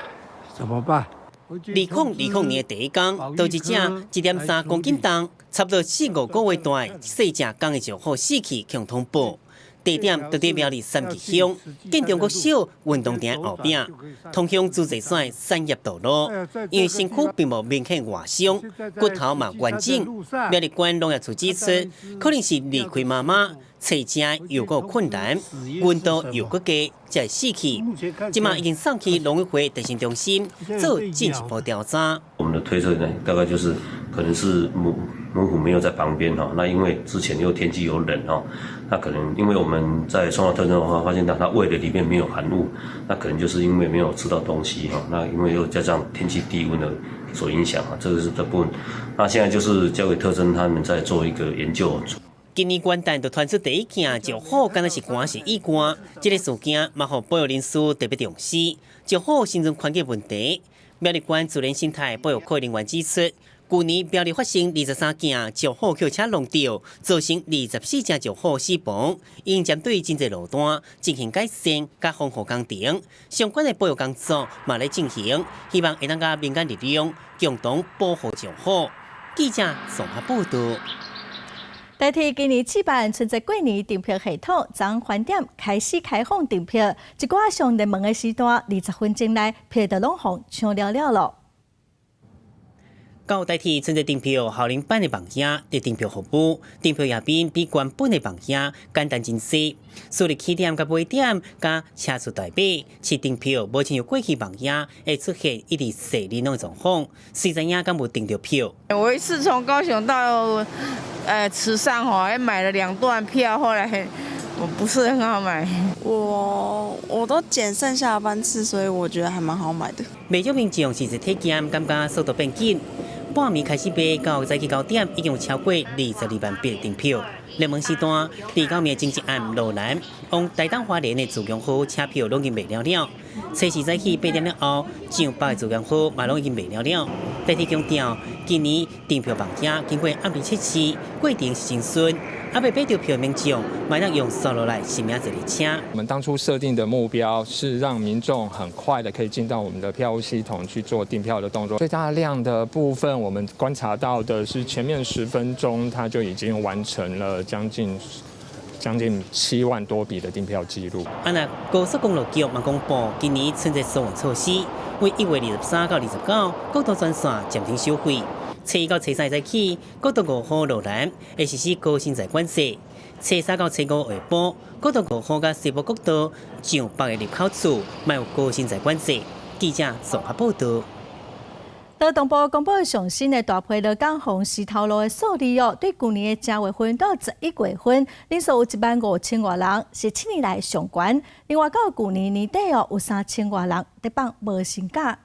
怎么办？2020年第一天，有一只1.3公斤重、差不多4-5个月大的细只公的石虎死去，向通报。地点就在苗栗32乡建中国小运动场后壁，通向自治山产业道路。因为身躯并无明显外伤，骨头嘛完整。苗栗县农业处指出，可能是离开妈妈，找食又够困难，温度又够低，才会死去。今嘛已经送去农委会地震中心做进一步调查。我们的推测呢，大概就是可能是母虎没有在旁边哈，那因为之前又天气又冷哈，那可能因为我们在送到特征的话，发现到它胃的里面没有含物，那可能就是因为没有吃到东西哈，那因为又加上天气低温的所影响啊，这个是这部分。那现在就是交给特征他们在做一个研究。今年元旦就传出第一件石虎，敢若是寒是意外，这个事件嘛，互保育人士特别重视。石虎生存环境问题，苗栗县自然生态保育科人员指出，去年苗栗发生23件石虎轿车弄掉，造成24只石虎死亡。应针对经济路段进行改善、甲防护工程，相关的保育工作嘛在进行，希望会当甲民间力量共同保护石虎。记者综合报道。代替今年举办春节过年订票系统，昨饭店开始开放订票，一寡上热门的时段，20分钟内票就拢互抢了了。到代替春节订票效能版的网页的订票服务，订票页面比原本的网页简单真细。所以起点甲尾点甲车速大码，是订票目前有过去网页会出现一直细连拢的状况。谁知影敢无订到票？我一次从高雄到池上还买了2段票，后来我不是很好买。我都捡剩下的班次，所以我觉得还蛮好买的。不少民众是在体检，感觉速度变紧。半暝开始卖，到早起9点，已经有超过22万笔订票。热门时段，第9暝前一暗路南，往台东花莲的自强号车票拢已经卖了了。初时早起8点了后，上北的自强号嘛拢已经卖了了。代替强调，今年订票网页经过暗地测试，过程是真顺。还未买到票的民众，买当用扫落来实名制列车。我们当初设定的目标是让民众很快的可以进到我们的票务系统去做订票的动作。最大量的部分，我们观察到的是前面10分钟，它就已经完成了将近7万多笔的订票记录。高速公路局嘛公布，今年春节疏运措施，为1月23到29，国道专线暂停收费。初1到初3早起，国道5号路南会实施高薪载管制；初3到初5下晡，国道5号甲西部国道上北的入口处，卖有高薪载管制。记者综合报道。劳动部公布上新的大批劳工红石头路的数字对去年的10月份到11月份，人数有15000多人，是7年来上悬。另外，到去年年底有3000多人在绑无薪假。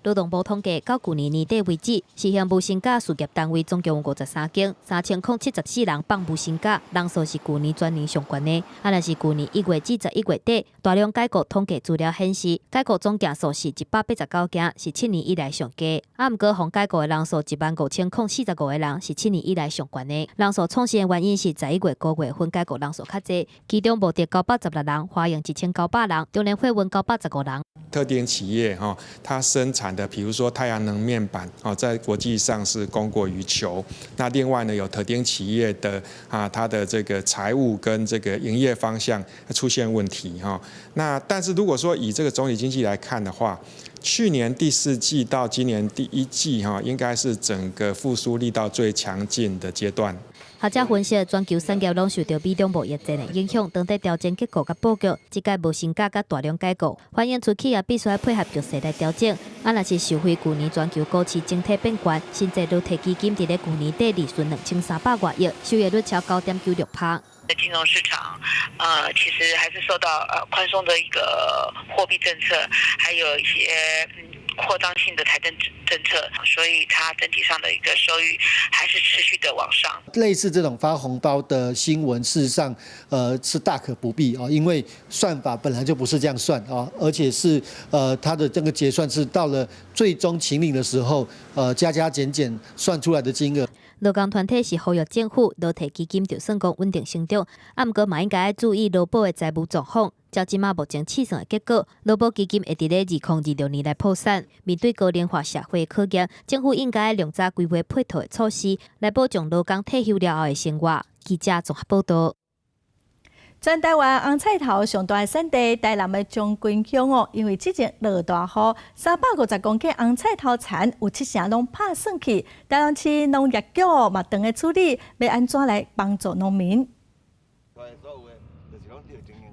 劳动部统计，到去年年底为止，实行无薪假事业单位总共有53间，3074人放无薪假，人数是去年全年上悬的。若是去年1月至11月底，大量解雇统计资料显示，解雇总件数是189件，是7年以来上低。毋过，互解雇的人数15045个人，是7年以来上悬的。人数创新的原因是11月、9月份解雇人数较济，其中无跌916人，花营1900人，中年会员915人。特定企业它生产板的，比如说太阳能面板在国际上是供过于求。那另外呢，有特定企业的它的这个财务跟这个营业方向出现问题那但是如果说以这个总体经济来看的话，去年第4季到今年第1季应该是整个复苏力道最强劲的阶段。学者分析，全球产业拢受到美中贸疫战的影响，当地调整结构甲布局，即届无升价甲大量改革，反映出企业必须要配合局势来调整。若是受惠去年全球股市整体变悬，新制度提基金伫咧去年第2顺2300多亿，收益率超9.96%。金融市场，其实还是受到宽松的一个货币政策，还有一些扩张性的财政政策，所以它整体上的一个收益还是持续的往上。类似这种发红包的新闻，事实上，是大可不必因为算法本来就不是这样算而且是它的这个结算是到了最终请领的时候，加加减减算出来的金额。劳工团体是呼吁政府劳退基金就算讲稳定成长，不过嘛应该注意劳保的财务状况。照即马目前试算的结果，劳保基金会伫咧2026年来破产。面对高龄化社会的考验，政府应该量早规划配套的措施，来保障劳工退休了后的生活。记者综合报道。全台湾红菜头上大的产地，台南的将军乡因为之前落大雨，350公顷红菜头田有7成拢拍算去。台南市农业局嘛长的处理，要安怎来帮助农民？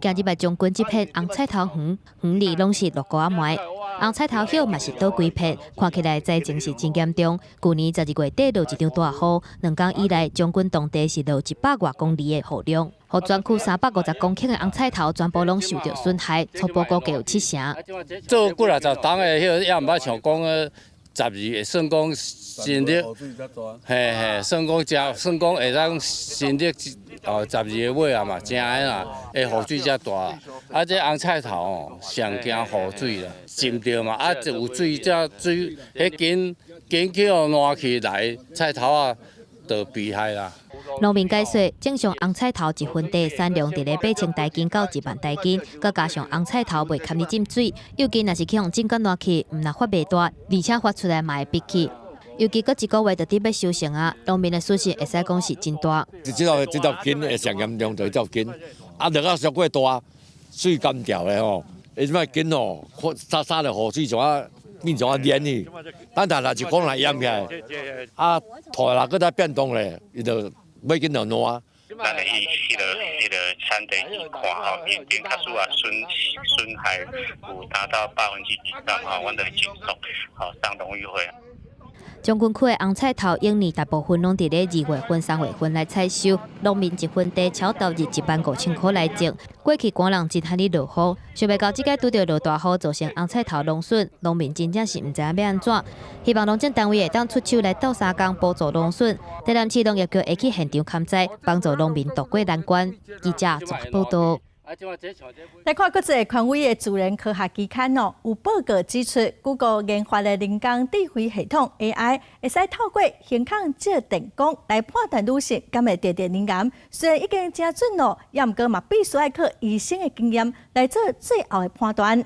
今日将军这片红菜头园里拢是落瓜糜，红菜头叶嘛是倒几片，看起来灾情是真严重。去年12月底落一场大雨，2天以来将军当地是落100多公里的雨量，和全区350公顷的红菜头全部拢受到损害，初步估计有7成。做几啊十吨的，迄也毋捌像讲12会算讲新历，算讲会当新历12个尾啊嘛，正个啦，雨水遮大，这红菜头上惊雨水啦，浸着嘛，有水遮水，迄紧去烂起来，菜头就避害啦。农民解说，正常红菜头一分地产量伫咧8000台斤到1万台斤，佮加上红菜头袂堪你浸水，尤其若是去用浸干烂去，毋但发袂大，而且发出来嘛会闭气。尤其搁1个月就得要收成啊，农民的损失会使讲是真大。这条筋会上严重，就这条筋，落啊上过大，水干掉的伊即摆筋沙的雨水像变像黏去，咱若是讲来淹起来，土啦搁再变动咧，伊就尾紧就烂。咱的迄个产地看面顶较输损害有达到3%，阮就会接受上农渔会。将军区的红菜头永年大部分拢伫咧2月份、3月份来采收，农民一分地超投入15000块来种。过去寒人真罕哩落雨，想袂到即届拄着落大雨，造成红菜头农损，农民真正是毋知影要安怎。希望农政单位会当出手来斗相共补助农损。台南市农业局会去现场勘灾，帮助农民渡过难关。记者综合报道。来看国际权威的自然科学期刊有报告指出 ，Google 研发的人工智慧系统 AI 会使透过显卡这电工来判断女性敢会得乳癌。虽然已经真准也毋过嘛必须要靠医生的经验来做最后的判断。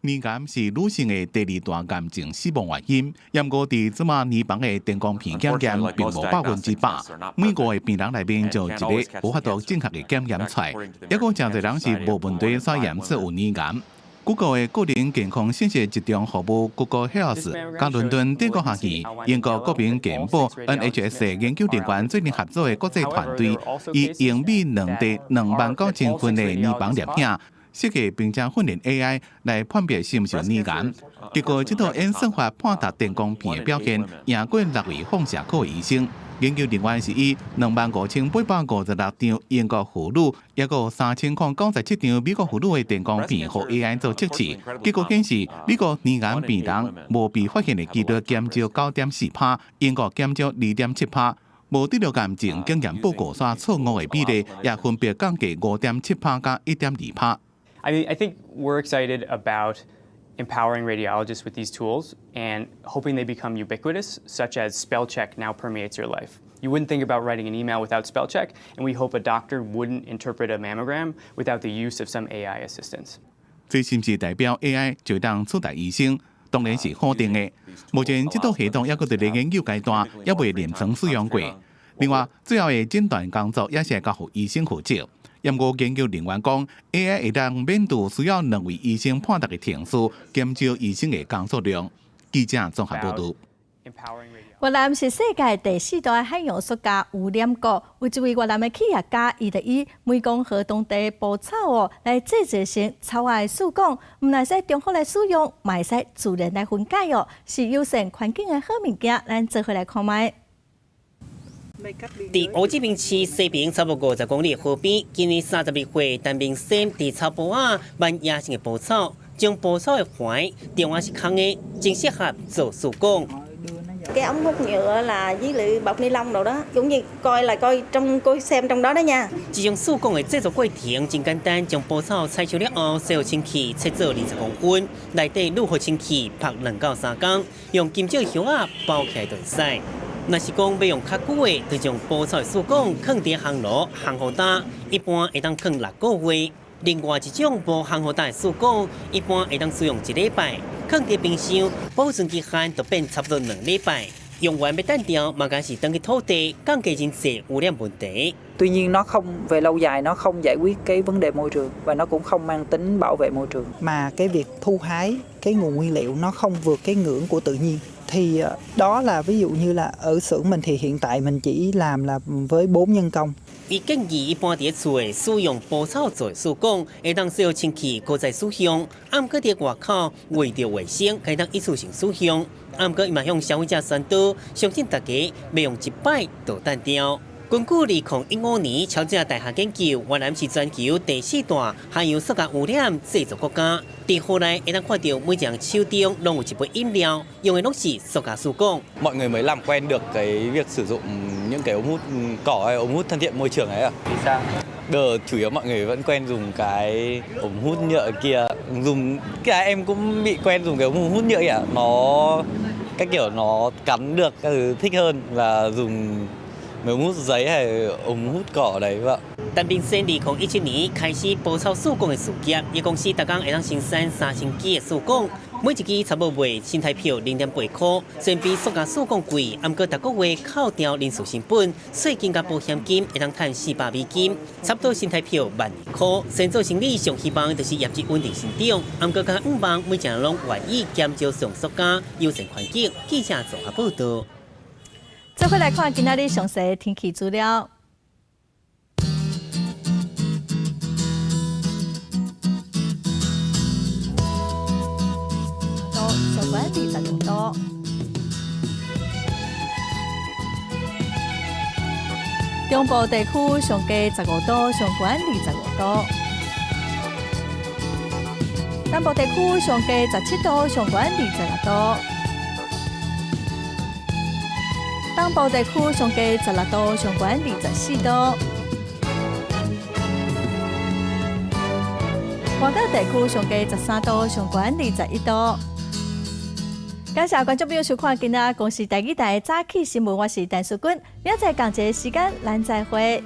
乳癌是女性的第2大癌症死亡原因，不过伫即马乳房的电光片检验并无100%，每5个病人内面就一个无法度正确的检验出来，也有真侪人是无问题所验出有乳癌。Google 的个人健康信息集中服务 Google Health， 甲伦敦帝国学院、英国国民健保 NHS 的研究人员最近合作的国际团队，以英美两地29000份的乳房摄影。设计并且训练 AI 来判别是毋是乳癌，结果这套演算法判读电光片的表现，赢过6位放射科医生。研究人员是以25856张英国妇女，也有3097张美国妇女的电光片和 AI 做测试，结果显示美国乳癌病人无被发现的几率减少 9.4%， 英国减少 2.7%。无得了癌症经验报告所错误的比例，也分别降低 5.7% 加 1.2%。I think we're excited about empowering radiologists with these tools and hoping they become ubiquitous, such as spell check now permeates your life. You wouldn't think about writing an email without spell check, and we hope a doctor wouldn't interpret a mammogram without the use of some AI assistance. 这是不是代表 AI 就当取代医生？当然是肯定的。目前这套系统还佫伫咧研究阶段，还未临床使用过。另外，最后的诊断工作也是会交予医生负责。不过，研究人员讲 ，AI 会当免度需要2位医生判读的程序，减少医生的工作量。记者综合报道。越南是世界第4大海洋塑胶污染国，有一位越南的企业家，伊就以湄公河当地捕草来制作成草外树管，唔但使中和来使用，嘛会使自然来分解是友善环境的好物件。咱做回来看卖。伫乌志明市西边差不多50公里河边，今年32岁陈明生伫草埔啊万野生的捕草，将捕草的环中央是空的，真适合做树管。Cái ống hút nhựa là với liệu bọc ni lông đồ đó, cũng như coi xem trong đó đó nha. 这种树管的制作过程真简单，将捕草采收了后，洗好清气，切做20公分，内底卤好清气，拍2到3工，用金蕉叶啊包起来就使。若是讲要用较久的，就将捕草的树管放伫烘炉烘好打，一般会当放6个月。另外一种无烘好打的树管，一般会当使用1礼拜。 放伫冰箱，保存期限就变差不多2礼拜。用完要单掉，嘛敢是等去土地，降低真侪污染问题。 Tuy nhiên nó không về lâu dài nó không giải quyết cái vấn đề môi trường và nó cũng không mang tính bảo vệ môi trường. Mà cái việc thu hái cái nguồn nguyên liệu nó không vượt cái ngưỡng của tự nhiên. Thì đó là ví dụ như là ở xưởng mình thì hiện tại mình chỉ làm là với 4 nhân công. 伊建议一般伫厝诶使用捕草做树管，会当使用清气，搁再使用。啊，毋过伫外口为着卫生，可以当一次性使用。啊，毋过伊嘛向消费者宣导，相信大家要用1摆就单掉。根据2015年乔治亚大学研究，越南是全球第4大海洋塑胶污染制造国家。伫河内会当看到每张手中拢有一杯饮料，用的拢是塑胶树管。Mọi người mới làm quen được cái việc sử dụng những cái ống hút cỏ hay ống hút thân thiện môi trường ấy ạ. Vì sao? Giờ chủ yếu mọi người vẫn quen dùng cái ống hút nhựa kia, dùng cái em cũng bị quen dùng cái ống hút nhựa ạ. Nó cái kiểu nó cắn được các thứ thích hơn là dùng ống hút giấy hay ống hút cỏ đấy vậy. 陈明生2017年开始捕草树管的事业，伊公司每工会当生产3000支的树管，每一支差不多卖新台币0.8块，虽然比塑胶树管贵，毋过逐个月扣掉人事成本、税金甲保险金，会当赚400美金，差不多新台币12000块。先做生意上希望就是业绩稳定成长，毋过甲希望每一人拢愿意减少使用塑胶，友善环境。记者综合报道。再回来看今仔日详细的天气资料。 上关26度，中部地区上低15度，上关25度；南部地区上低17度，上关26度；东部地区上低16度，上关24度；华岛地区上低13度，上关21度。 感谢观众朋友收看今仔公视第2台早起新闻，我是陈淑君，明仔载同一个时间咱再会。